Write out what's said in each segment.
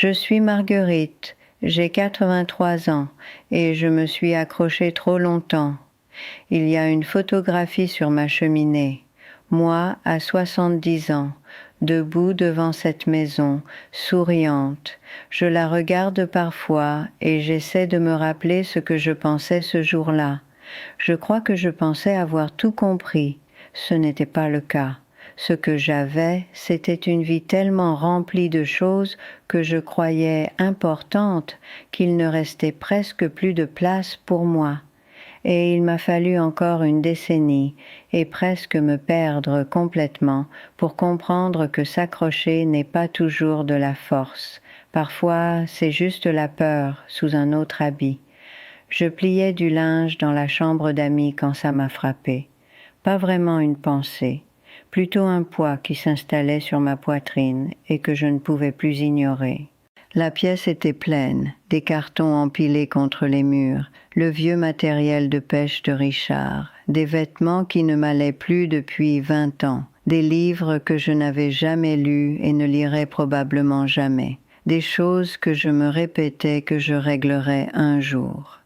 Je suis Marguerite, j'ai 83 ans et je me suis accrochée trop longtemps. Il y a une photographie sur ma cheminée. Moi, à 70 ans, debout devant cette maison, souriante. Je la regarde parfois et j'essaie de me rappeler ce que je pensais ce jour-là. Je crois que je pensais avoir tout compris. Ce n'était pas le cas. Ce que j'avais, c'était une vie tellement remplie de choses que je croyais importantes qu'il ne restait presque plus de place pour moi. Et il m'a fallu encore une décennie et presque me perdre complètement pour comprendre que s'accrocher n'est pas toujours de la force. Parfois, c'est juste la peur sous un autre habit. Je pliais du linge dans la chambre d'amis quand ça m'a frappé. Pas vraiment une pensée, plutôt un poids qui s'installait sur ma poitrine et que je ne pouvais plus ignorer. La pièce était pleine, des cartons empilés contre les murs, le vieux matériel de pêche de Richard, des vêtements qui ne m'allaient plus depuis 20 ans, des livres que je n'avais jamais lus et ne lirais probablement jamais, des choses que je me répétais que je réglerais un jour.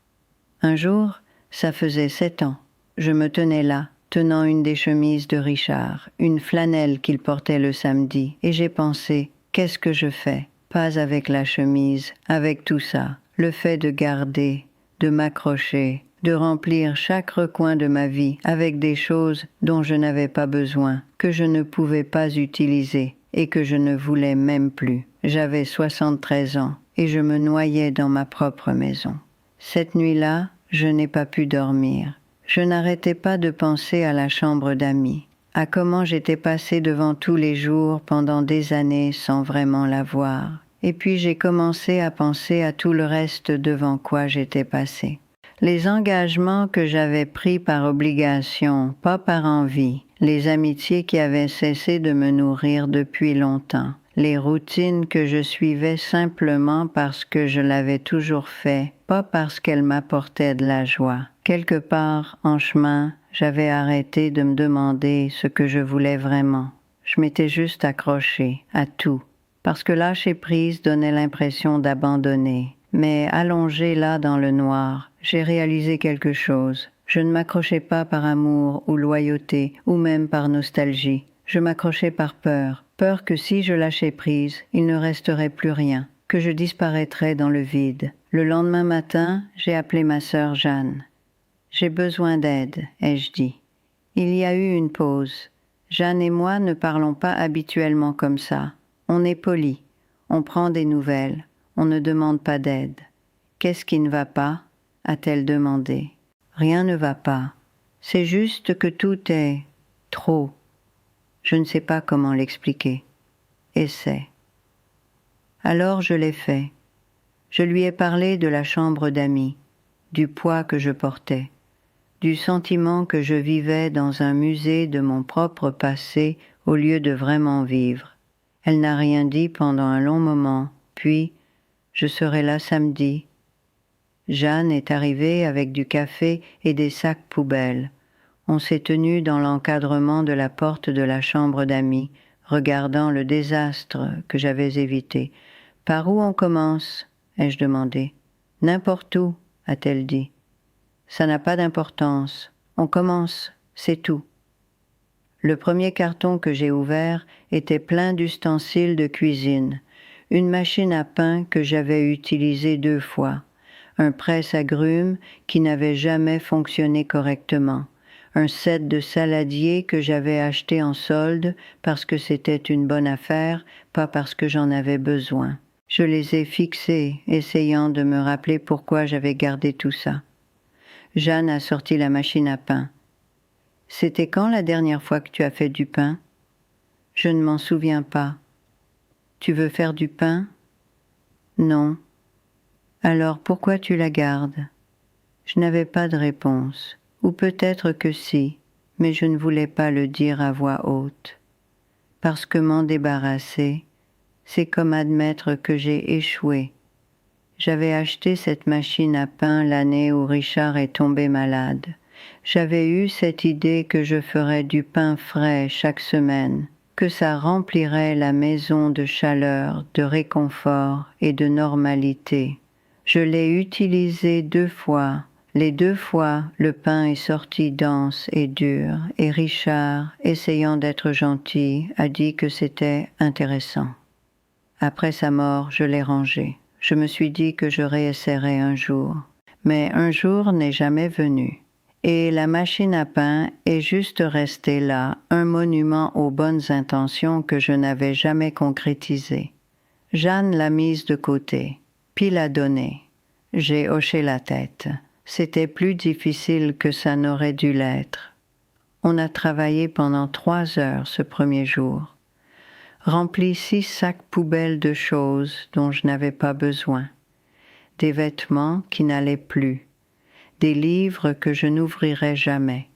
Un jour, ça faisait 7 ans, je me tenais là, tenant une des chemises de Richard, une flanelle qu'il portait le samedi, et j'ai pensé, qu'est-ce que je fais ? Pas avec la chemise, avec tout ça, le fait de garder, de m'accrocher, de remplir chaque recoin de ma vie avec des choses dont je n'avais pas besoin, que je ne pouvais pas utiliser et que je ne voulais même plus. J'avais 73 ans et je me noyais dans ma propre maison. Cette nuit-là, je n'ai pas pu dormir. Je n'arrêtais pas de penser à la chambre d'amis, à comment j'étais passée devant tous les jours pendant des années sans vraiment la voir. Et puis j'ai commencé à penser à tout le reste devant quoi j'étais passée. Les engagements que j'avais pris par obligation, pas par envie, les amitiés qui avaient cessé de me nourrir depuis longtemps, les routines que je suivais simplement parce que je l'avais toujours fait, pas parce qu'elles m'apportaient de la joie. Quelque part, en chemin, j'avais arrêté de me demander ce que je voulais vraiment. Je m'étais juste accrochée à tout, parce que lâcher prise donnait l'impression d'abandonner. Mais allongée là dans le noir, j'ai réalisé quelque chose. Je ne m'accrochais pas par amour ou loyauté, ou même par nostalgie. Je m'accrochais par peur. Peur que si je lâchais prise, il ne resterait plus rien, que je disparaîtrais dans le vide. Le lendemain matin, j'ai appelé ma sœur Jeanne. « J'ai besoin d'aide », ai-je dit. Il y a eu une pause. Jeanne et moi ne parlons pas habituellement comme ça. On est poli, on prend des nouvelles, on ne demande pas d'aide. « Qu'est-ce qui ne va pas ?» a-t-elle demandé. « Rien ne va pas. C'est juste que tout est trop. Je ne sais pas comment l'expliquer. Essaie. » Alors je l'ai fait. Je lui ai parlé de la chambre d'amis, du poids que je portais, du sentiment que je vivais dans un musée de mon propre passé au lieu de vraiment vivre. Elle n'a rien dit pendant un long moment, puis « Je serai là samedi ». Jeanne est arrivée avec du café et des sacs poubelles. On s'est tenu dans l'encadrement de la porte de la chambre d'amis, regardant le désastre que j'avais évité. « Par où on commence ?» ai-je demandé. « N'importe où », a-t-elle dit. « Ça n'a pas d'importance. On commence, c'est tout. » Le premier carton que j'ai ouvert était plein d'ustensiles de cuisine. Une machine à pain que j'avais utilisée 2 fois. Un presse-agrumes qui n'avait jamais fonctionné correctement. Un set de saladier que j'avais acheté en solde parce que c'était une bonne affaire, pas parce que j'en avais besoin. Je les ai fixés, essayant de me rappeler pourquoi j'avais gardé tout ça. Jeanne a sorti la machine à pain. « C'était quand la dernière fois que tu as fait du pain ? » ?»« Je ne m'en souviens pas. »« Tu veux faire du pain ? » ?»« Non. »« Alors pourquoi tu la gardes ? » Je n'avais pas de réponse. Ou peut-être que si, mais je ne voulais pas le dire à voix haute. Parce que m'en débarrasser, c'est comme admettre que j'ai échoué. J'avais acheté cette machine à pain l'année où Richard est tombé malade. J'avais eu cette idée que je ferais du pain frais chaque semaine, que ça remplirait la maison de chaleur, de réconfort et de normalité. Je l'ai utilisé 2 fois. Les 2 fois, le pain est sorti dense et dur, et Richard, essayant d'être gentil, a dit que c'était intéressant. Après sa mort, je l'ai rangé. Je me suis dit que je réessayerais un jour. Mais un jour n'est jamais venu. Et la machine à pain est juste restée là, un monument aux bonnes intentions que je n'avais jamais concrétisées. Jeanne l'a mise de côté, puis l'a donnée. J'ai hoché la tête. C'était plus difficile que ça n'aurait dû l'être. On a travaillé pendant 3 heures ce premier jour. Rempli 6 sacs poubelles de choses dont je n'avais pas besoin. Des vêtements qui n'allaient plus. Des livres que je n'ouvrirais jamais.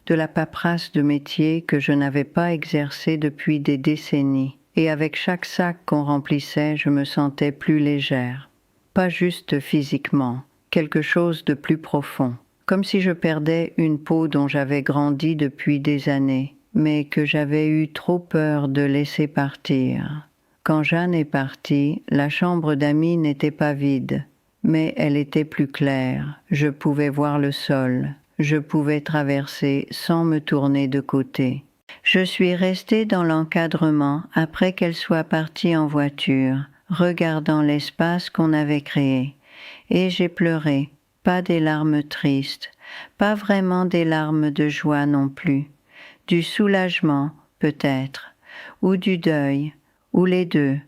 De la paperasse de métier que je n'avais pas exercée depuis des décennies. Et avec chaque sac qu'on remplissait, je me sentais plus légère. Pas juste physiquement, quelque chose de plus profond. Comme si je perdais une peau dont j'avais grandi depuis des années, mais que j'avais eu trop peur de laisser partir. Quand Jeanne est partie, la chambre d'amis n'était pas vide, mais elle était plus claire. Je pouvais voir le sol. Je pouvais traverser sans me tourner de côté. Je suis restée dans l'encadrement après qu'elle soit partie en voiture, regardant l'espace qu'on avait créé. Et j'ai pleuré, pas des larmes tristes, pas vraiment des larmes de joie non plus. Du soulagement, peut-être, ou du deuil, ou les deux,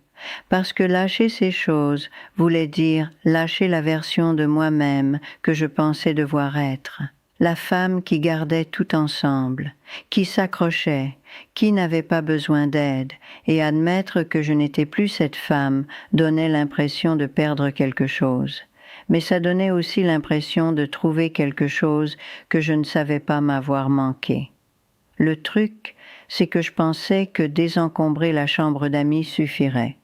parce que lâcher ces choses voulait dire lâcher la version de moi-même que je pensais devoir être. La femme qui gardait tout ensemble, qui s'accrochait, qui n'avait pas besoin d'aide, et admettre que je n'étais plus cette femme donnait l'impression de perdre quelque chose. Mais ça donnait aussi l'impression de trouver quelque chose que je ne savais pas m'avoir manqué. Le truc, c'est que je pensais que désencombrer la chambre d'amis suffirait.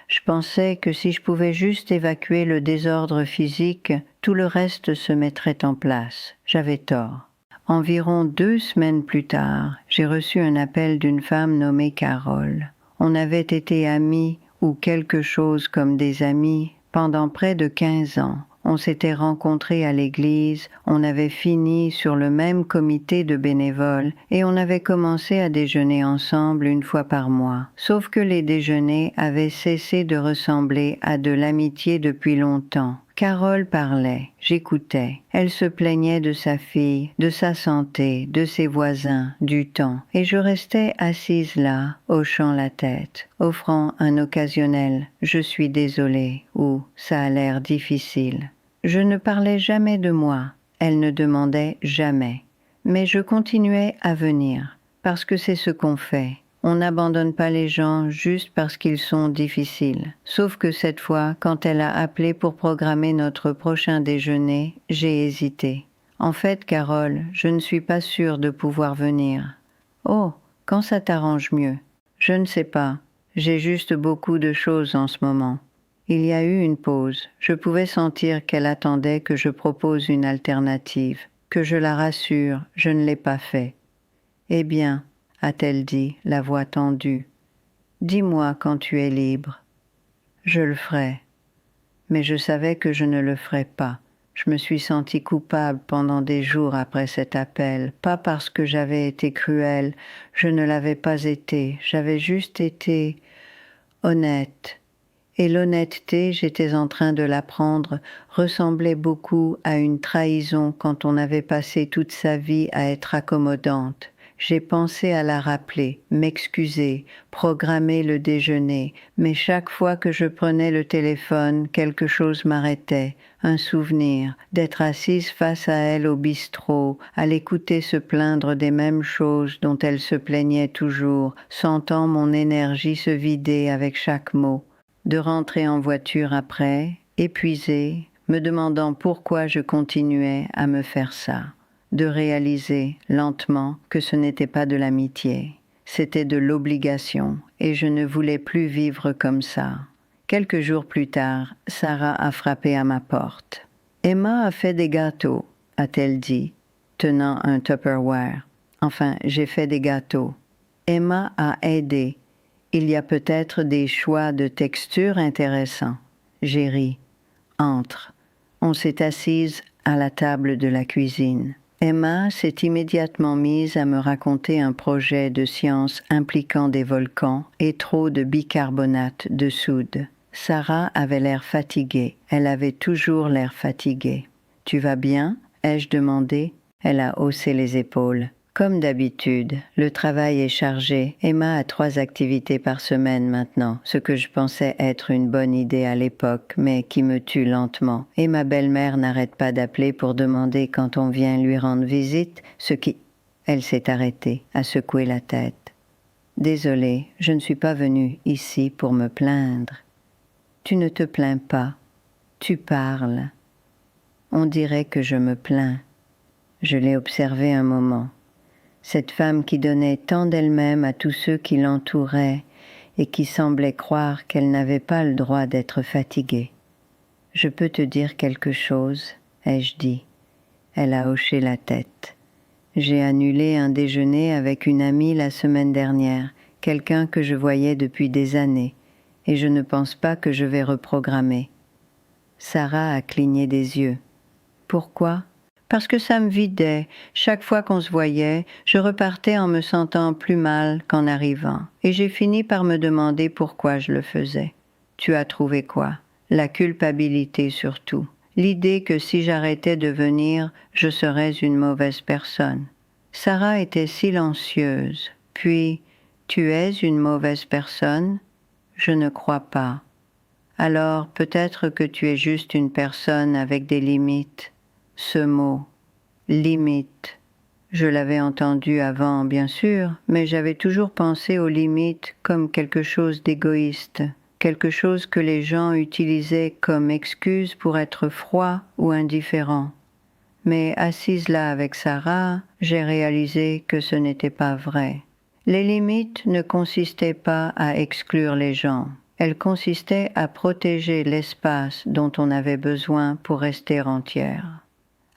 Je pensais que si je pouvais juste évacuer le désordre physique, tout le reste se mettrait en place. J'avais tort. Environ 2 semaines plus tard, j'ai reçu un appel d'une femme nommée Carole. On avait été amis, ou quelque chose comme des amis, pendant près de 15 ans. On s'était rencontrés à l'église, on avait fini sur le même comité de bénévoles et on avait commencé à déjeuner ensemble 1 fois par mois. Sauf que les déjeuners avaient cessé de ressembler à de l'amitié depuis longtemps. Carole parlait, j'écoutais. Elle se plaignait de sa fille, de sa santé, de ses voisins, du temps. Et je restais assise là, hochant la tête, offrant un occasionnel « je suis désolée » ou « ça a l'air difficile ». Je ne parlais jamais de moi, elle ne demandait jamais. Mais je continuais à venir, parce que c'est ce qu'on fait. On n'abandonne pas les gens juste parce qu'ils sont difficiles. Sauf que cette fois, quand elle a appelé pour programmer notre prochain déjeuner, j'ai hésité. En fait, Carole, je ne suis pas sûre de pouvoir venir. Oh, quand ça t'arrange mieux. Je ne sais pas. J'ai juste beaucoup de choses en ce moment. Il y a eu une pause. Je pouvais sentir qu'elle attendait que je propose une alternative, que je la rassure, je ne l'ai pas fait. Eh bien, a-t-elle dit, la voix tendue, dis-moi quand tu es libre. Je le ferai. Mais je savais que je ne le ferais pas. Je me suis sentie coupable pendant des jours après cet appel, pas parce que j'avais été cruelle, je ne l'avais pas été, j'avais juste été honnête. Et l'honnêteté, j'étais en train de l'apprendre, ressemblait beaucoup à une trahison quand on avait passé toute sa vie à être accommodante. J'ai pensé à la rappeler, m'excuser, programmer le déjeuner, mais chaque fois que je prenais le téléphone, quelque chose m'arrêtait, un souvenir, d'être assise face à elle au bistrot, à l'écouter se plaindre des mêmes choses dont elle se plaignait toujours, sentant mon énergie se vider avec chaque mot. De rentrer en voiture après, épuisée, me demandant pourquoi je continuais à me faire ça. De réaliser, lentement, que ce n'était pas de l'amitié. C'était de l'obligation, et je ne voulais plus vivre comme ça. Quelques jours plus tard, Sarah a frappé à ma porte. « Emma a fait des gâteaux », a-t-elle dit, tenant un Tupperware. Enfin, j'ai fait des gâteaux. Emma a aidé. Il y a peut-être des choix de texture intéressants. J'ai ri. Entre. On s'est assise à la table de la cuisine. Emma s'est immédiatement mise à me raconter un projet de science impliquant des volcans et trop de bicarbonate de soude. Sarah avait l'air fatiguée. Elle avait toujours l'air fatiguée. « Tu vas bien ?» ai-je demandé. Elle a haussé les épaules. Comme d'habitude, le travail est chargé. Emma a 3 activités par semaine maintenant, ce que je pensais être une bonne idée à l'époque, mais qui me tue lentement. Et ma belle-mère n'arrête pas d'appeler pour demander quand on vient lui rendre visite, ce qui... Elle s'est arrêtée, a secoué la tête. Désolée, je ne suis pas venue ici pour me plaindre. Tu ne te plains pas, tu parles. On dirait que je me plains. Je l'ai observé un moment. Cette femme qui donnait tant d'elle-même à tous ceux qui l'entouraient et qui semblait croire qu'elle n'avait pas le droit d'être fatiguée. « Je peux te dire quelque chose ?» ai-je dit. Elle a hoché la tête. J'ai annulé un déjeuner avec une amie la semaine dernière, quelqu'un que je voyais depuis des années, et je ne pense pas que je vais reprogrammer. Sarah a cligné des yeux. « Pourquoi ?» Parce que ça me vidait. Chaque fois qu'on se voyait, je repartais en me sentant plus mal qu'en arrivant. Et j'ai fini par me demander pourquoi je le faisais. Tu as trouvé quoi? La culpabilité surtout. L'idée que si j'arrêtais de venir, je serais une mauvaise personne. Sarah était silencieuse. Puis, tu es une mauvaise personne? Je ne crois pas. Alors peut-être que tu es juste une personne avec des limites. Ce mot, limite. Je l'avais entendu avant, bien sûr, mais j'avais toujours pensé aux limites comme quelque chose d'égoïste, quelque chose que les gens utilisaient comme excuse pour être froid ou indifférent. Mais assise là avec Sarah, j'ai réalisé que ce n'était pas vrai. Les limites ne consistaient pas à exclure les gens. Elles consistaient à protéger l'espace dont on avait besoin pour rester entière.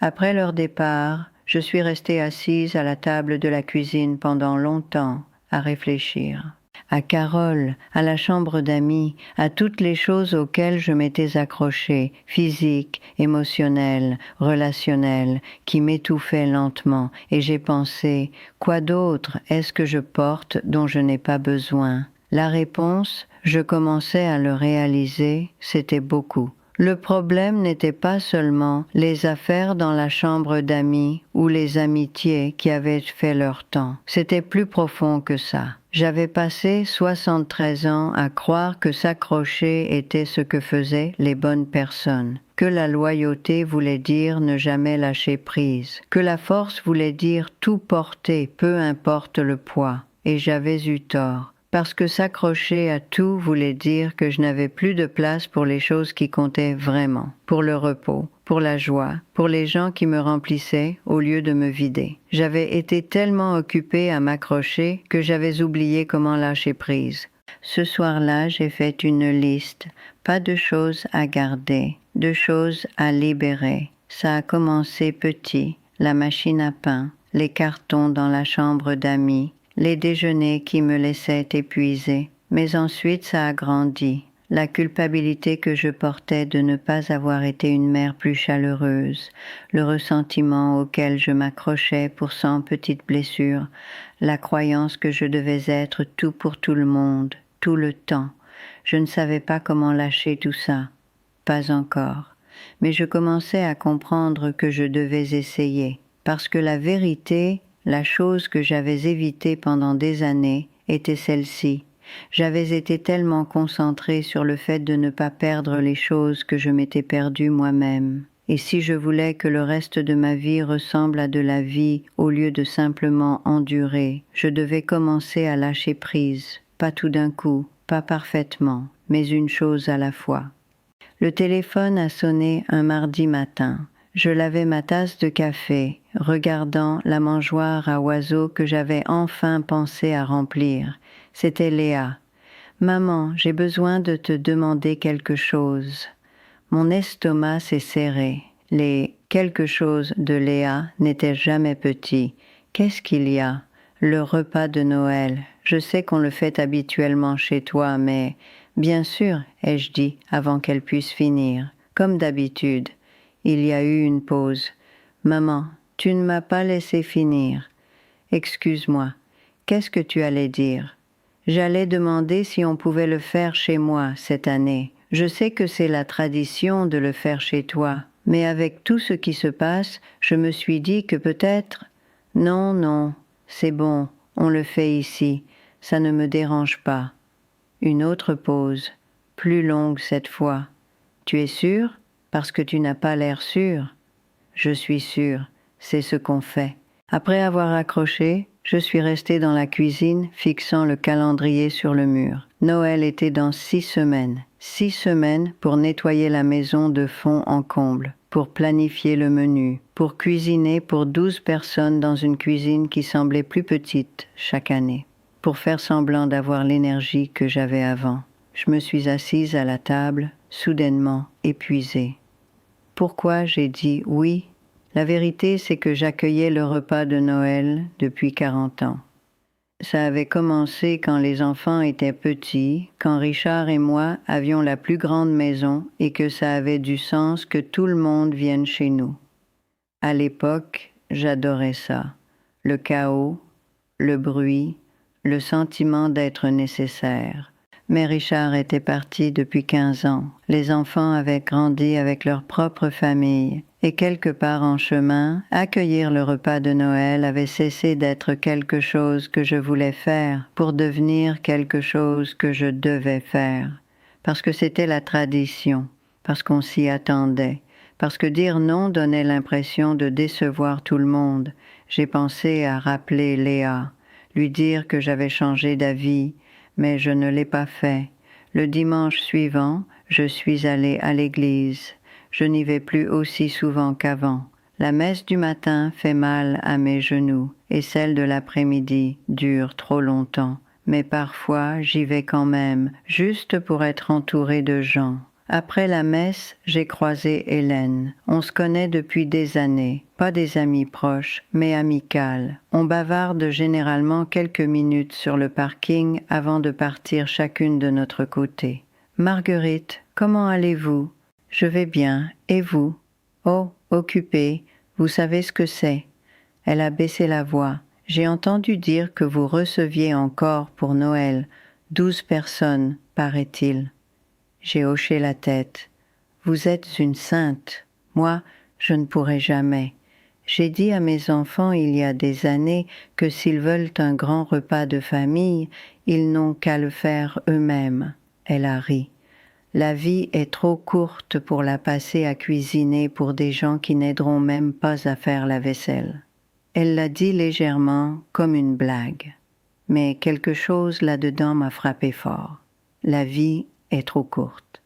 Après leur départ, je suis restée assise à la table de la cuisine pendant longtemps, à réfléchir. À Carole, à la chambre d'amis, à toutes les choses auxquelles je m'étais accrochée, physiques, émotionnelles, relationnelles, qui m'étouffaient lentement, et j'ai pensé, quoi d'autre est-ce que je porte dont je n'ai pas besoin? La réponse, je commençais à le réaliser, c'était beaucoup. Le problème n'était pas seulement les affaires dans la chambre d'amis ou les amitiés qui avaient fait leur temps. C'était plus profond que ça. J'avais passé 73 ans à croire que s'accrocher était ce que faisaient les bonnes personnes, que la loyauté voulait dire ne jamais lâcher prise, que la force voulait dire tout porter, peu importe le poids. Et j'avais eu tort. Parce que s'accrocher à tout voulait dire que je n'avais plus de place pour les choses qui comptaient vraiment, pour le repos, pour la joie, pour les gens qui me remplissaient au lieu de me vider. J'avais été tellement occupée à m'accrocher que j'avais oublié comment lâcher prise. Ce soir-là, j'ai fait une liste, pas de choses à garder, de choses à libérer. Ça a commencé petit, la machine à pain, les cartons dans la chambre d'amis, les déjeuners qui me laissaient épuisée, mais ensuite ça a grandi. La culpabilité que je portais de ne pas avoir été une mère plus chaleureuse, le ressentiment auquel je m'accrochais pour 100 petites blessures, la croyance que je devais être tout pour tout le monde, tout le temps. Je ne savais pas comment lâcher tout ça. Pas encore. Mais je commençais à comprendre que je devais essayer, parce que la vérité, la chose que j'avais évitée pendant des années, était celle-ci. J'avais été tellement concentrée sur le fait de ne pas perdre les choses que je m'étais perdue moi-même. Et si je voulais que le reste de ma vie ressemble à de la vie au lieu de simplement endurer, je devais commencer à lâcher prise, pas tout d'un coup, pas parfaitement, mais une chose à la fois. Le téléphone a sonné un mardi matin. Je lavais ma tasse de café, regardant la mangeoire à oiseaux que j'avais enfin pensé à remplir. C'était Léa. « Maman, j'ai besoin de te demander quelque chose. » Mon estomac s'est serré. Les « quelque chose » de Léa n'étaient jamais petits. « Qu'est-ce qu'il y a ?» Le repas de Noël. Je sais qu'on le fait habituellement chez toi, mais... Bien sûr, ai-je dit, avant qu'elle puisse finir. Comme d'habitude. Il y a eu une pause. Maman, tu ne m'as pas laissé finir. Excuse-moi. Qu'est-ce que tu allais dire? J'allais demander si on pouvait le faire chez moi cette année. Je sais que c'est la tradition de le faire chez toi, mais avec tout ce qui se passe, je me suis dit que peut-être... Non, non, c'est bon, on le fait ici, ça ne me dérange pas. Une autre pause, plus longue cette fois. Tu es sûr? Parce que tu n'as pas l'air sûr. Je suis sûre, c'est ce qu'on fait. Après avoir accroché, je suis restée dans la cuisine, fixant le calendrier sur le mur. Noël était dans 6 semaines. 6 semaines pour nettoyer la maison de fond en comble, pour planifier le menu, pour cuisiner pour 12 personnes dans une cuisine qui semblait plus petite chaque année, pour faire semblant d'avoir l'énergie que j'avais avant. Je me suis assise à la table, soudainement épuisée. Pourquoi j'ai dit oui? La vérité, c'est que j'accueillais le repas de Noël depuis 40 ans. Ça avait commencé quand les enfants étaient petits, quand Richard et moi avions la plus grande maison et que ça avait du sens que tout le monde vienne chez nous. À l'époque, j'adorais ça. Le chaos, le bruit, le sentiment d'être nécessaire. Mais Richard était parti depuis 15 ans. Les enfants avaient grandi avec leur propre famille. Et quelque part en chemin, accueillir le repas de Noël avait cessé d'être quelque chose que je voulais faire pour devenir quelque chose que je devais faire. Parce que c'était la tradition, parce qu'on s'y attendait, parce que dire non donnait l'impression de décevoir tout le monde. J'ai pensé à rappeler Léa, lui dire que j'avais changé d'avis, mais je ne l'ai pas fait. Le dimanche suivant, je suis allée à l'église. Je n'y vais plus aussi souvent qu'avant. La messe du matin fait mal à mes genoux et celle de l'après-midi dure trop longtemps. Mais parfois, j'y vais quand même, juste pour être entourée de gens. Après la messe, j'ai croisé Hélène. On se connaît depuis des années, pas des amis proches, mais amicales. On bavarde généralement quelques minutes sur le parking avant de partir chacune de notre côté. « Marguerite, comment allez-vous ? » « Je vais bien, et vous ? » « Oh, occupée, vous savez ce que c'est. » Elle a baissé la voix. « J'ai entendu dire que vous receviez encore pour Noël 12 personnes, paraît-il. » J'ai hoché la tête. « Vous êtes une sainte. Moi, je ne pourrai jamais. J'ai dit à mes enfants il y a des années que s'ils veulent un grand repas de famille, ils n'ont qu'à le faire eux-mêmes. » Elle a ri. La vie est trop courte pour la passer à cuisiner pour des gens qui n'aideront même pas à faire la vaisselle. Elle l'a dit légèrement, comme une blague. Mais quelque chose là-dedans m'a frappé fort. La vie est trop courte.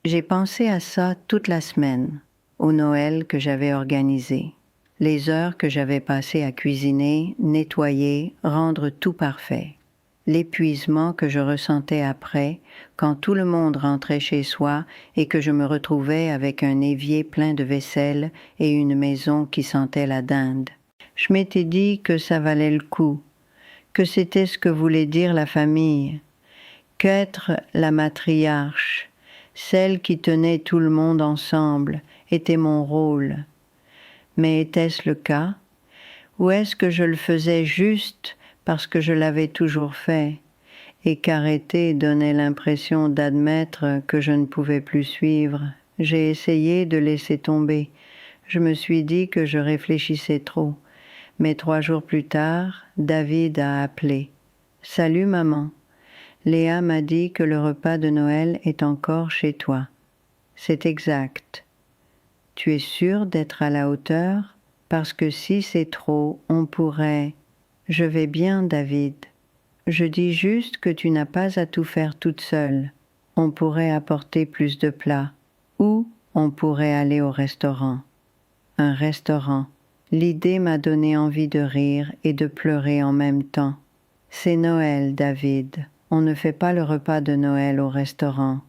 J'ai pensé à ça toute la semaine, au Noël que j'avais organisé. Les heures que j'avais passées à cuisiner, nettoyer, rendre tout parfait. L'épuisement que je ressentais après, quand tout le monde rentrait chez soi et que je me retrouvais avec un évier plein de vaisselle et une maison qui sentait la dinde. Je m'étais dit que ça valait le coup, que c'était ce que voulait dire la famille, qu'être la matriarche, celle qui tenait tout le monde ensemble, était mon rôle. Mais était-ce le cas? Ou est-ce que je le faisais juste parce que je l'avais toujours fait, et qu'arrêter donnait l'impression d'admettre que je ne pouvais plus suivre? J'ai essayé de laisser tomber. Je me suis dit que je réfléchissais trop. Mais 3 jours plus tard, David a appelé. « Salut maman. Léa m'a dit que le repas de Noël est encore chez toi. » C'est exact. Tu es sûre d'être à la hauteur? Parce que si c'est trop, on pourrait... Je vais bien, David. Je dis juste que tu n'as pas à tout faire toute seule. On pourrait apporter plus de plats. Ou on pourrait aller au restaurant. Un restaurant. L'idée m'a donné envie de rire et de pleurer en même temps. C'est Noël, David. On ne fait pas le repas de Noël au restaurant.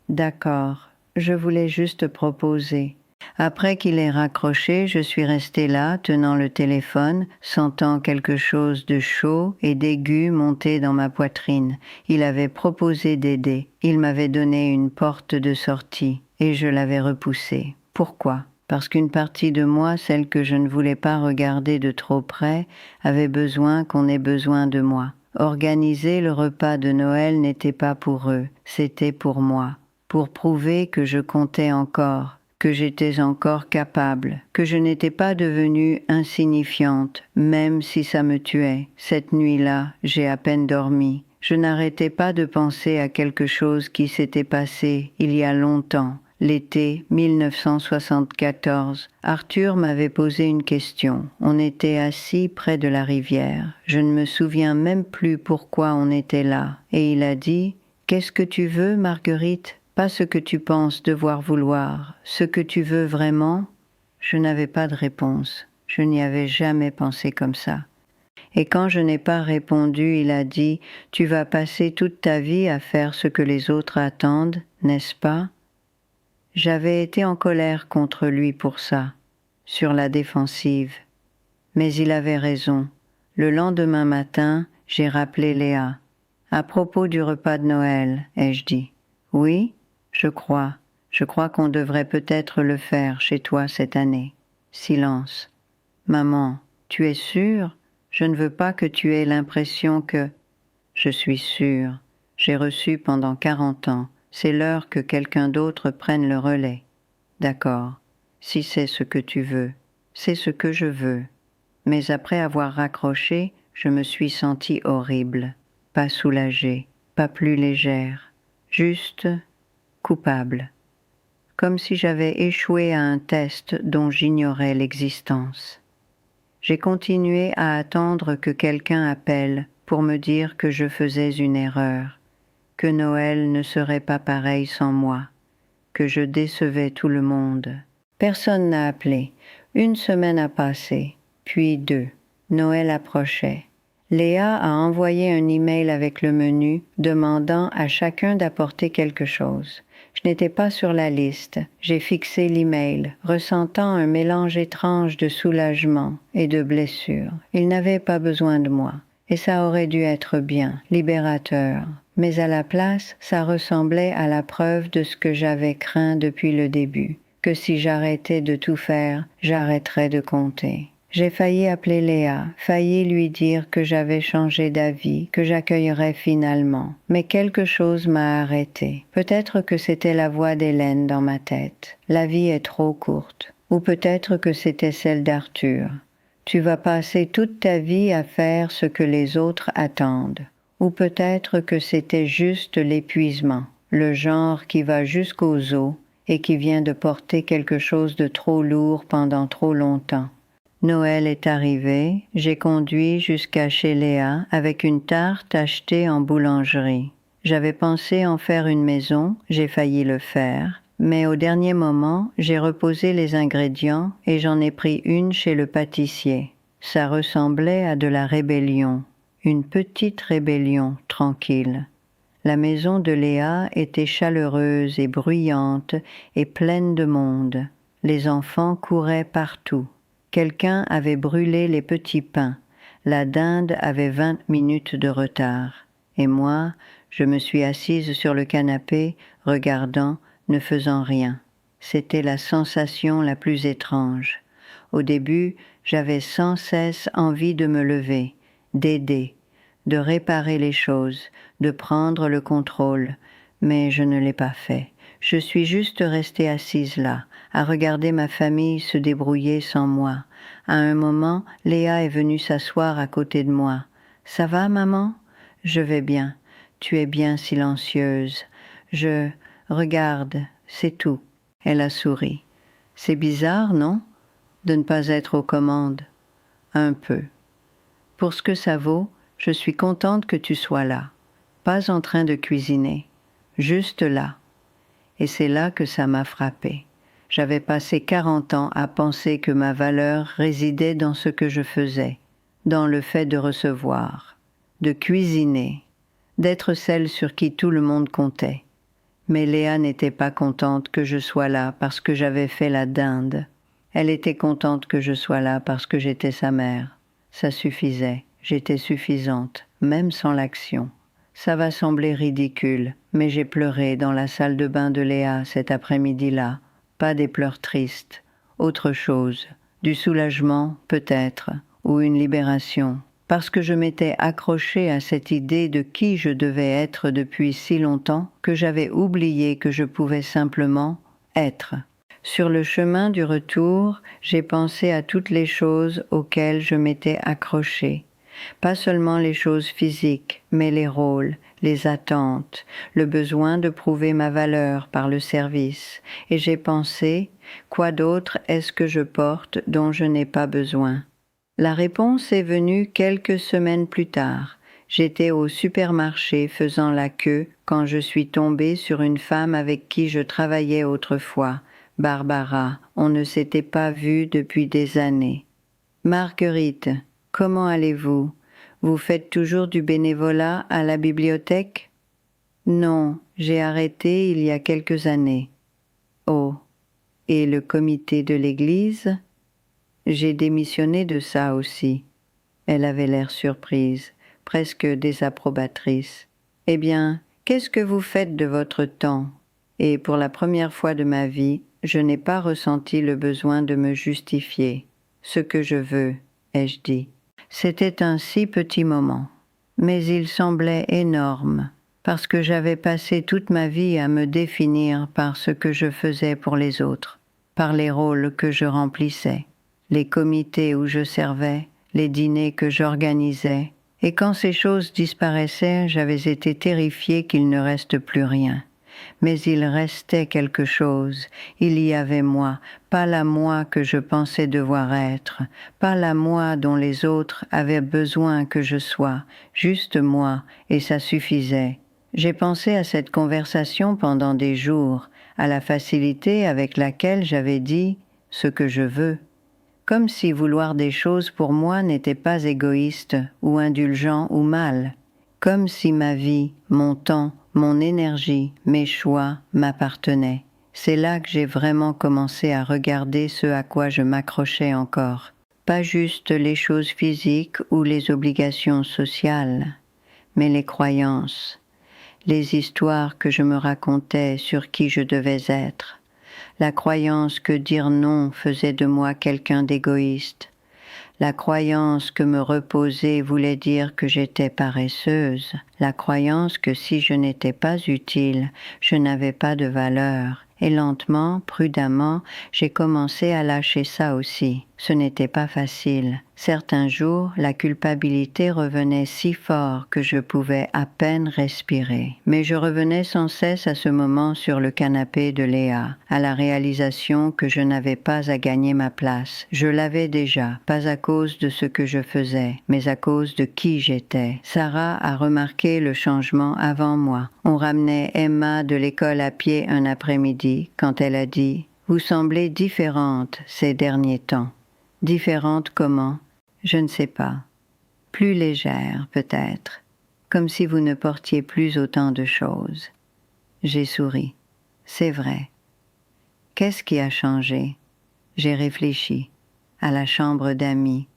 D'accord, je voulais juste proposer. Après qu'il ait raccroché, je suis restée là, tenant le téléphone, sentant quelque chose de chaud et d'aigu monter dans ma poitrine. Il avait proposé d'aider. Il m'avait donné une porte de sortie, et je l'avais repoussée. Pourquoi ? Parce qu'une partie de moi, celle que je ne voulais pas regarder de trop près, avait besoin qu'on ait besoin de moi. Organiser le repas de Noël n'était pas pour eux, c'était pour moi, pour prouver que je comptais encore, que j'étais encore capable, que je n'étais pas devenue insignifiante, même si ça me tuait. Cette nuit-là, j'ai à peine dormi. Je n'arrêtais pas de penser à quelque chose qui s'était passé il y a longtemps. L'été 1974, Arthur m'avait posé une question. On était assis près de la rivière. Je ne me souviens même plus pourquoi on était là. Et il a dit « Qu'est-ce que tu veux, Marguerite ? Pas ce que tu penses devoir vouloir. Ce que tu veux vraiment ?» Je n'avais pas de réponse. Je n'y avais jamais pensé comme ça. Et quand je n'ai pas répondu, il a dit « Tu vas passer toute ta vie à faire ce que les autres attendent, n'est-ce pas ?» J'avais été en colère contre lui pour ça, sur la défensive. Mais il avait raison. Le lendemain matin, j'ai rappelé Léa. « À propos du repas de Noël, ai-je dit. « Oui, je crois. Je crois qu'on devrait peut-être le faire chez toi cette année. » Silence. « Maman, tu es sûre ? Je ne veux pas que tu aies l'impression que... » « Je suis sûre. J'ai reçu pendant 40 ans. C'est l'heure que quelqu'un d'autre prenne le relais. » « D'accord. Si c'est ce que tu veux. C'est ce que je veux. » Mais après avoir raccroché, je me suis sentie horrible. Pas soulagée, pas plus légère. Juste coupable. Comme si j'avais échoué à un test dont j'ignorais l'existence. J'ai continué à attendre que quelqu'un appelle pour me dire que je faisais une erreur, que Noël ne serait pas pareil sans moi, que je décevais tout le monde. Personne n'a appelé. Une semaine a passé, puis 2. Noël approchait. Léa a envoyé un email avec le menu demandant à chacun d'apporter quelque chose. Je n'étais pas sur la liste. J'ai fixé l'email, ressentant un mélange étrange de soulagement et de blessure. Il n'avait pas besoin de moi. Et ça aurait dû être bien, libérateur. Mais à la place, ça ressemblait à la preuve de ce que j'avais craint depuis le début, que si j'arrêtais de tout faire, j'arrêterais de compter. J'ai failli appeler Léa, failli lui dire que j'avais changé d'avis, que j'accueillerais finalement. Mais quelque chose m'a arrêtée. Peut-être que c'était la voix d'Hélène dans ma tête. La vie est trop courte. Ou peut-être que c'était celle d'Arthur. Tu vas passer toute ta vie à faire ce que les autres attendent. Ou peut-être que c'était juste l'épuisement, le genre qui va jusqu'aux os et qui vient de porter quelque chose de trop lourd pendant trop longtemps. Noël est arrivé, j'ai conduit jusqu'à chez Léa avec une tarte achetée en boulangerie. J'avais pensé en faire une maison, j'ai failli le faire, mais au dernier moment, j'ai reposé les ingrédients et j'en ai pris une chez le pâtissier. Ça ressemblait à de la rébellion, une petite rébellion tranquille. La maison de Léa était chaleureuse et bruyante et pleine de monde. Les enfants couraient partout. Quelqu'un avait brûlé les petits pains. La dinde avait 20 minutes de retard. Et moi, je me suis assise sur le canapé, regardant, ne faisant rien. C'était la sensation la plus étrange. Au début, j'avais sans cesse envie de me lever, d'aider, de réparer les choses, de prendre le contrôle, mais je ne l'ai pas fait. Je suis juste restée assise là, à regarder ma famille se débrouiller sans moi. À un moment, Léa est venue s'asseoir à côté de moi. « Ça va, maman ? » ?»« Je vais bien. Tu es bien silencieuse. Regarde, c'est tout. » Elle a souri. « C'est bizarre, non ? De ne pas être aux commandes. » « Un peu. Pour ce que ça vaut, je suis contente que tu sois là. Pas en train de cuisiner. Juste là. » Et c'est là que ça m'a frappée. J'avais passé 40 ans à penser que ma valeur résidait dans ce que je faisais, dans le fait de recevoir, de cuisiner, d'être celle sur qui tout le monde comptait. Mais Léa n'était pas contente que je sois là parce que j'avais fait la dinde. Elle était contente que je sois là parce que j'étais sa mère. Ça suffisait, j'étais suffisante, même sans l'action. Ça va sembler ridicule, mais j'ai pleuré dans la salle de bain de Léa cet après-midi-là. Pas des pleurs tristes, autre chose, du soulagement peut-être, ou une libération, parce que je m'étais accrochée à cette idée de qui je devais être depuis si longtemps que j'avais oublié que je pouvais simplement être. Sur le chemin du retour, j'ai pensé à toutes les choses auxquelles je m'étais accrochée. Pas seulement les choses physiques, mais les rôles, les attentes, le besoin de prouver ma valeur par le service. Et j'ai pensé, quoi d'autre est-ce que je porte dont je n'ai pas besoin? La réponse est venue quelques semaines plus tard. J'étais au supermarché faisant la queue quand je suis tombée sur une femme avec qui je travaillais autrefois, Barbara. On ne s'était pas vu depuis des années. « Marguerite, comment allez-vous? Vous faites toujours du bénévolat à la bibliothèque? » »« Non, j'ai arrêté il y a quelques années. »« Oh, et le comité de l'église? » ?»« J'ai démissionné de ça aussi. » Elle avait l'air surprise, presque désapprobatrice. « Eh bien, qu'est-ce que vous faites de votre temps? » Et pour la première fois de ma vie, je n'ai pas ressenti le besoin de me justifier. « Ce que je veux, » ai-je dit. C'était un si petit moment, mais il semblait énorme, parce que j'avais passé toute ma vie à me définir par ce que je faisais pour les autres, par les rôles que je remplissais, les comités où je servais, les dîners que j'organisais, et quand ces choses disparaissaient, j'avais été terrifiée qu'il ne reste plus rien. Mais il restait quelque chose, il y avait moi, pas la moi que je pensais devoir être, pas la moi dont les autres avaient besoin que je sois, juste moi, et ça suffisait. J'ai pensé à cette conversation pendant des jours, à la facilité avec laquelle j'avais dit « ce que je veux », comme si vouloir des choses pour moi n'était pas égoïste ou indulgent ou mal, comme si ma vie, mon temps, mon énergie, mes choix m'appartenaient. C'est là que j'ai vraiment commencé à regarder ce à quoi je m'accrochais encore. Pas juste les choses physiques ou les obligations sociales, mais les croyances, les histoires que je me racontais sur qui je devais être, la croyance que dire non faisait de moi quelqu'un d'égoïste, la croyance que me reposer voulait dire que j'étais paresseuse, la croyance que si je n'étais pas utile, je n'avais pas de valeur. Et lentement, prudemment, j'ai commencé à lâcher ça aussi. Ce n'était pas facile. Certains jours, la culpabilité revenait si fort que je pouvais à peine respirer. Mais je revenais sans cesse à ce moment sur le canapé de Léa, à la réalisation que je n'avais pas à gagner ma place. Je l'avais déjà, pas à cause de ce que je faisais, mais à cause de qui j'étais. Sarah a remarqué le changement avant moi. On ramenait Emma de l'école à pied un après-midi quand elle a dit « Vous semblez différente ces derniers temps. » Différente comment? Je ne sais pas. Plus légère, peut-être, comme si vous ne portiez plus autant de choses. J'ai souri. C'est vrai. Qu'est-ce qui a changé? J'ai réfléchi. À la chambre d'amis,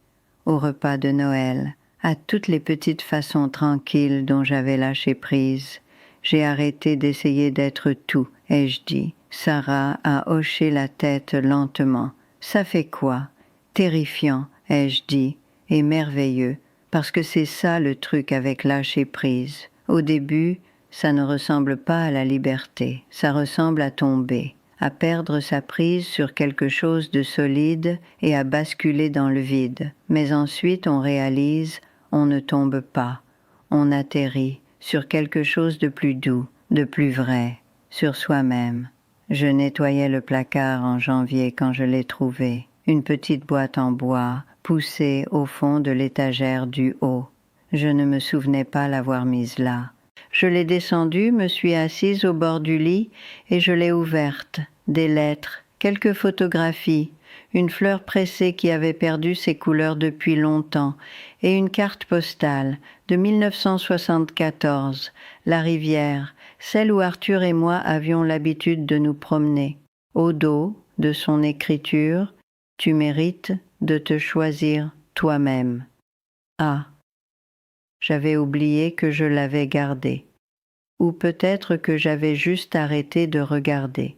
au repas de Noël, à toutes les petites façons tranquilles dont j'avais lâché prise. J'ai arrêté d'essayer d'être tout, ai-je dit. Sarah a hoché la tête lentement. Ça fait quoi? Terrifiant, ai-je dit, et merveilleux, parce que c'est ça le truc avec lâcher prise. Au début, ça ne ressemble pas à la liberté, ça ressemble à tomber, à perdre sa prise sur quelque chose de solide et à basculer dans le vide. Mais ensuite on réalise, on ne tombe pas, on atterrit sur quelque chose de plus doux, de plus vrai, sur soi-même. Je nettoyais le placard en janvier quand je l'ai trouvé, une petite boîte en bois, poussée au fond de l'étagère du haut. Je ne me souvenais pas l'avoir mise là. Je l'ai descendue, me suis assise au bord du lit et je l'ai ouverte. Des lettres, quelques photographies, une fleur pressée qui avait perdu ses couleurs depuis longtemps et une carte postale de 1974, la rivière, celle où Arthur et moi avions l'habitude de nous promener. Au dos de son écriture, tu mérites de te choisir toi-même. Ah, j'avais oublié que je l'avais gardée. Ou peut-être que j'avais juste arrêté de regarder.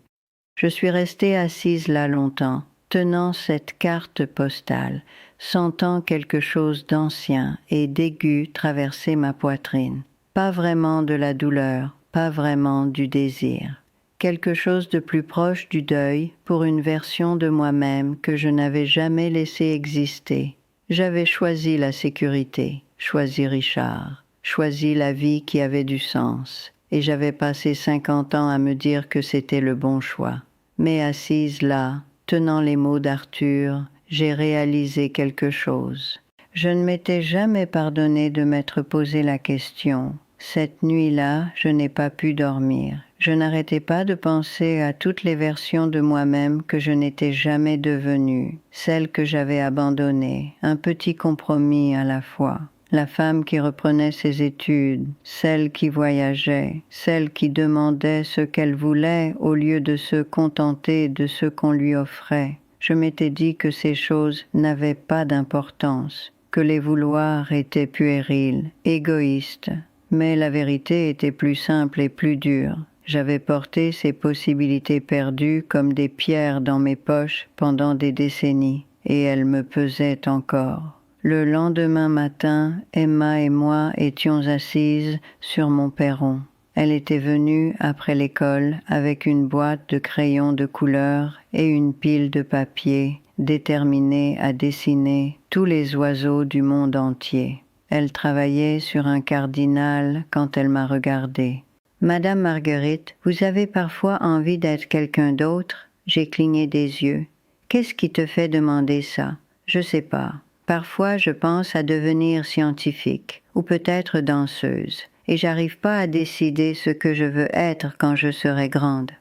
Je suis restée assise là longtemps, tenant cette carte postale, sentant quelque chose d'ancien et d'aigu traverser ma poitrine. Pas vraiment de la douleur, pas vraiment du désir. Quelque chose de plus proche du deuil pour une version de moi-même que je n'avais jamais laissé exister. J'avais choisi la sécurité, choisi Richard, choisi la vie qui avait du sens, et j'avais passé 50 ans à me dire que c'était le bon choix. Mais assise là, tenant les mots d'Arthur, j'ai réalisé quelque chose. Je ne m'étais jamais pardonné de m'être posé la question. Cette nuit-là, je n'ai pas pu dormir. Je n'arrêtais pas de penser à toutes les versions de moi-même que je n'étais jamais devenue, celles que j'avais abandonnées, un petit compromis à la fois. La femme qui reprenait ses études, celle qui voyageait, celle qui demandait ce qu'elle voulait au lieu de se contenter de ce qu'on lui offrait. Je m'étais dit que ces choses n'avaient pas d'importance, que les vouloir étaient puérils, égoïstes. Mais la vérité était plus simple et plus dure. J'avais porté ces possibilités perdues comme des pierres dans mes poches pendant des décennies, et elles me pesaient encore. Le lendemain matin, Emma et moi étions assises sur mon perron. Elle était venue après l'école avec une boîte de crayons de couleur et une pile de papier, déterminée à dessiner tous les oiseaux du monde entier. Elle travaillait sur un cardinal quand elle m'a regardée. « Madame Marguerite, vous avez parfois envie d'être quelqu'un d'autre ?» J'ai cligné des yeux. « Qu'est-ce qui te fait demander ça ?»« Je sais pas. Parfois, je pense à devenir scientifique, ou peut-être danseuse, et j'arrive pas à décider ce que je veux être quand je serai grande. »«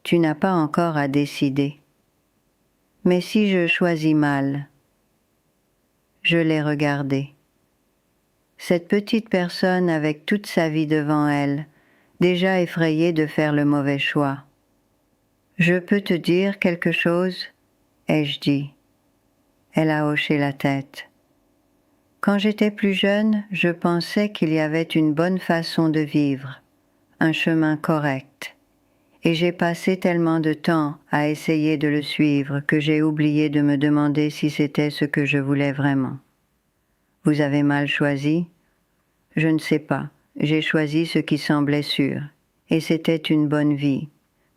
Tu n'as pas encore à décider. »« Mais si je choisis mal ?» Je l'ai regardée. Cette petite personne avec toute sa vie devant elle, déjà effrayée de faire le mauvais choix. « Je peux te dire quelque chose ?» ai-je dit. Elle a hoché la tête. Quand j'étais plus jeune, je pensais qu'il y avait une bonne façon de vivre, un chemin correct. Et j'ai passé tellement de temps à essayer de le suivre que j'ai oublié de me demander si c'était ce que je voulais vraiment. Vous avez mal choisi ? Je ne sais pas. J'ai choisi ce qui semblait sûr. Et c'était une bonne vie.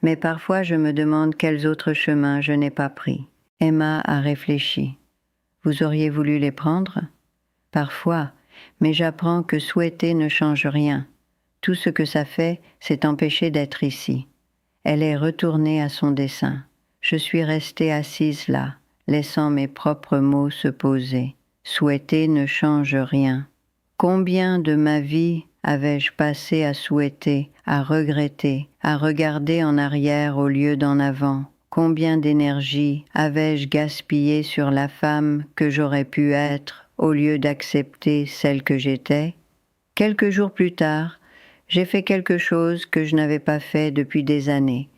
Mais parfois je me demande quels autres chemins je n'ai pas pris. Emma a réfléchi. Vous auriez voulu les prendre ? Parfois, mais j'apprends que souhaiter ne change rien. Tout ce que ça fait, c'est empêcher d'être ici. Elle est retournée à son dessin. Je suis restée assise là, laissant mes propres mots se poser. Souhaiter ne change rien. Combien de ma vie avais-je passé à souhaiter, à regretter, à regarder en arrière au lieu d'en avant ? Combien d'énergie avais-je gaspillé sur la femme que j'aurais pu être au lieu d'accepter celle que j'étais ? Quelques jours plus tard, j'ai fait quelque chose que je n'avais pas fait depuis des années.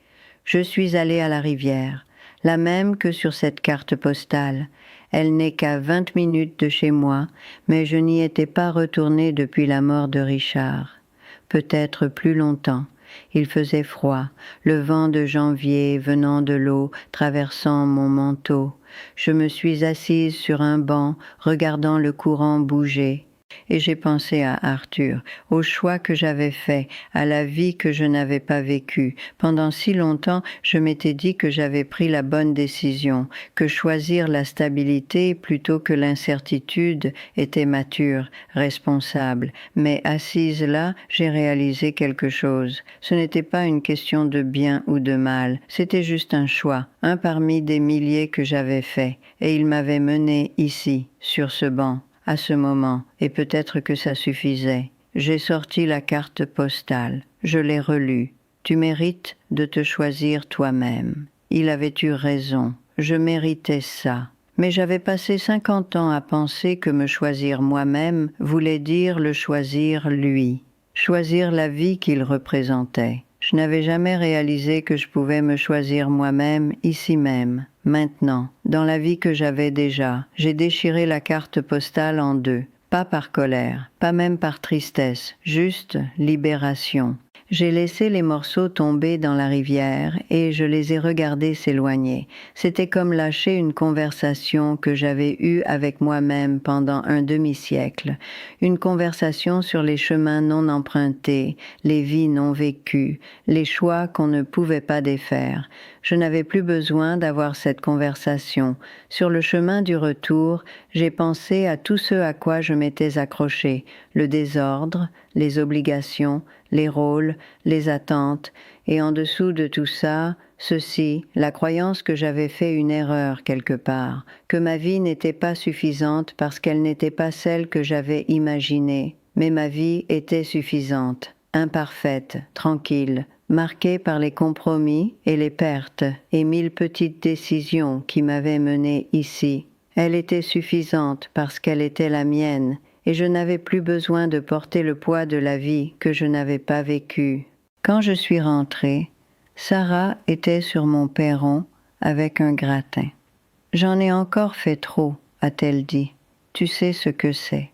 Je suis allée à la rivière, la même que sur cette carte postale. Elle n'est qu'à 20 minutes de chez moi, mais je n'y étais pas retournée depuis la mort de Richard. Peut-être plus longtemps. Il faisait froid, le vent de janvier venant de l'eau traversant mon manteau. Je me suis assise sur un banc, regardant le courant bouger. Et j'ai pensé à Arthur, au choix que j'avais fait, à la vie que je n'avais pas vécue. Pendant si longtemps, je m'étais dit que j'avais pris la bonne décision, que choisir la stabilité plutôt que l'incertitude était mature, responsable. Mais assise là, j'ai réalisé quelque chose. Ce n'était pas une question de bien ou de mal, c'était juste un choix, un parmi des milliers que j'avais fait, et il m'avait mené ici, sur ce banc. À ce moment, et peut-être que ça suffisait. J'ai sorti la carte postale, je l'ai relue. Tu mérites de te choisir toi-même. Il avait eu raison, je méritais ça. Mais j'avais passé 50 ans à penser que me choisir moi-même voulait dire le choisir lui. choisir la vie qu'il représentait. Je n'avais jamais réalisé que je pouvais me choisir moi-même, ici même, maintenant, dans la vie que j'avais déjà. J'ai déchiré la carte postale en deux, pas par colère, pas même par tristesse, juste libération. J'ai laissé les morceaux tomber dans la rivière et je les ai regardés s'éloigner. C'était comme lâcher une conversation que j'avais eue avec moi-même pendant un demi-siècle. Une conversation sur les chemins non empruntés, les vies non vécues, les choix qu'on ne pouvait pas défaire. Je n'avais plus besoin d'avoir cette conversation. Sur le chemin du retour, j'ai pensé à tout ce à quoi je m'étais accroché, le désordre, les obligations, les rôles, les attentes, et en dessous de tout ça, ceci, la croyance que j'avais fait une erreur quelque part, que ma vie n'était pas suffisante parce qu'elle n'était pas celle que j'avais imaginée, mais ma vie était suffisante, imparfaite, tranquille, marquée par les compromis et les pertes et 1000 petites décisions qui m'avaient menée ici. Elle était suffisante parce qu'elle était la mienne, et je n'avais plus besoin de porter le poids de la vie que je n'avais pas vécue. Quand je suis rentrée, Sarah était sur mon perron avec un gratin. « J'en ai encore fait trop », a-t-elle dit. « Tu sais ce que c'est. »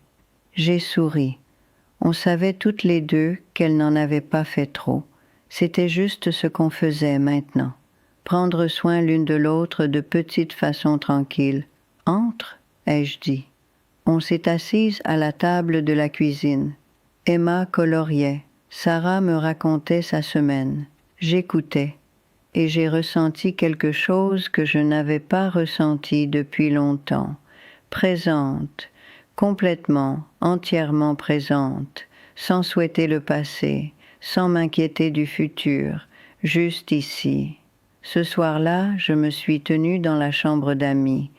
J'ai souri. On savait toutes les deux qu'elle n'en avait pas fait trop. C'était juste ce qu'on faisait maintenant. Prendre soin l'une de l'autre de petites façons tranquilles. « Entre », ai-je dit. On s'est assise à la table de la cuisine. Emma coloriait. Sarah me racontait sa semaine. J'écoutais. Et j'ai ressenti quelque chose que je n'avais pas ressenti depuis longtemps. Présente, complètement, entièrement présente, sans souhaiter le passé, sans m'inquiéter du futur, juste ici. Ce soir-là, je me suis tenue dans la chambre d'amis.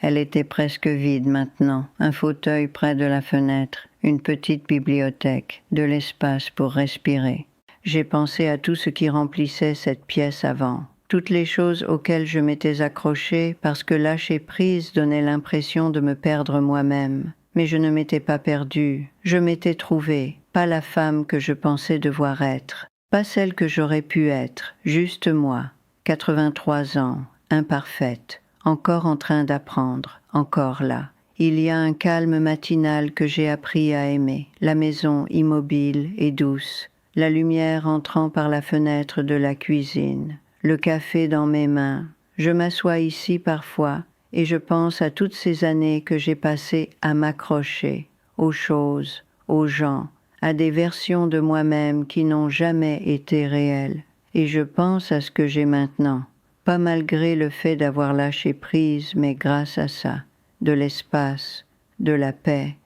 Elle était presque vide maintenant, un fauteuil près de la fenêtre, une petite bibliothèque, de l'espace pour respirer. J'ai pensé à tout ce qui remplissait cette pièce avant, toutes les choses auxquelles je m'étais accrochée parce que lâcher prise donnait l'impression de me perdre moi-même. Mais je ne m'étais pas perdue, je m'étais trouvée, pas la femme que je pensais devoir être, pas celle que j'aurais pu être, juste moi, 83 ans, imparfaite. Encore en train d'apprendre, encore là. Il y a un calme matinal que j'ai appris à aimer, la maison immobile et douce, la lumière entrant par la fenêtre de la cuisine, le café dans mes mains. Je m'assois ici parfois et je pense à toutes ces années que j'ai passées à m'accrocher aux choses, aux gens, à des versions de moi-même qui n'ont jamais été réelles. Et je pense à ce que j'ai maintenant. Pas malgré le fait d'avoir lâché prise, mais grâce à ça, de l'espace, de la paix,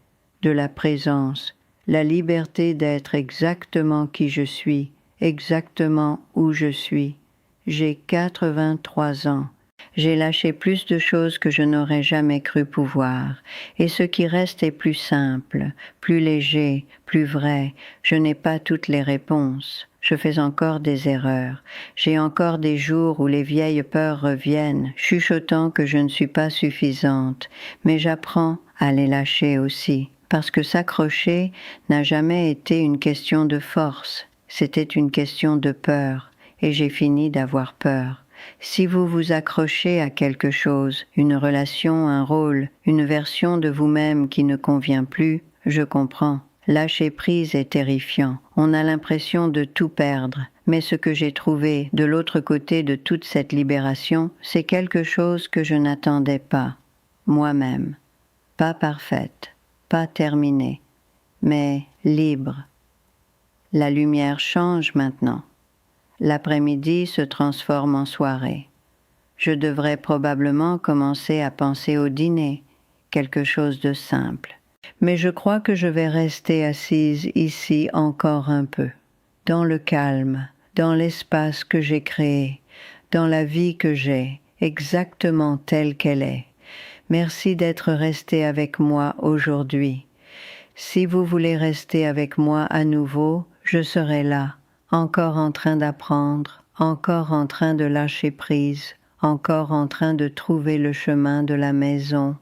de la présence, la liberté d'être exactement qui je suis, exactement où je suis. J'ai 83 ans. J'ai lâché plus de choses que je n'aurais jamais cru pouvoir, et ce qui reste est plus simple, plus léger, plus vrai. Je n'ai pas toutes les réponses. Je fais encore des erreurs. J'ai encore des jours où les vieilles peurs reviennent, chuchotant que je ne suis pas suffisante, mais j'apprends à les lâcher aussi, parce que s'accrocher n'a jamais été une question de force, c'était une question de peur, et j'ai fini d'avoir peur. Si vous vous accrochez à quelque chose, une relation, un rôle, une version de vous-même qui ne convient plus, je comprends. Lâcher prise est terrifiant. On a l'impression de tout perdre. Mais ce que j'ai trouvé de l'autre côté de toute cette libération, c'est quelque chose que je n'attendais pas. Moi-même. Pas parfaite, pas terminée, mais libre. La lumière change maintenant. L'après-midi se transforme en soirée. Je devrais probablement commencer à penser au dîner, quelque chose de simple. Mais je crois que je vais rester assise ici encore un peu, dans le calme, dans l'espace que j'ai créé, dans la vie que j'ai, exactement telle qu'elle est. Merci d'être resté avec moi aujourd'hui. Si vous voulez rester avec moi à nouveau, je serai là, encore en train d'apprendre, encore en train de lâcher prise, encore en train de trouver le chemin de la maison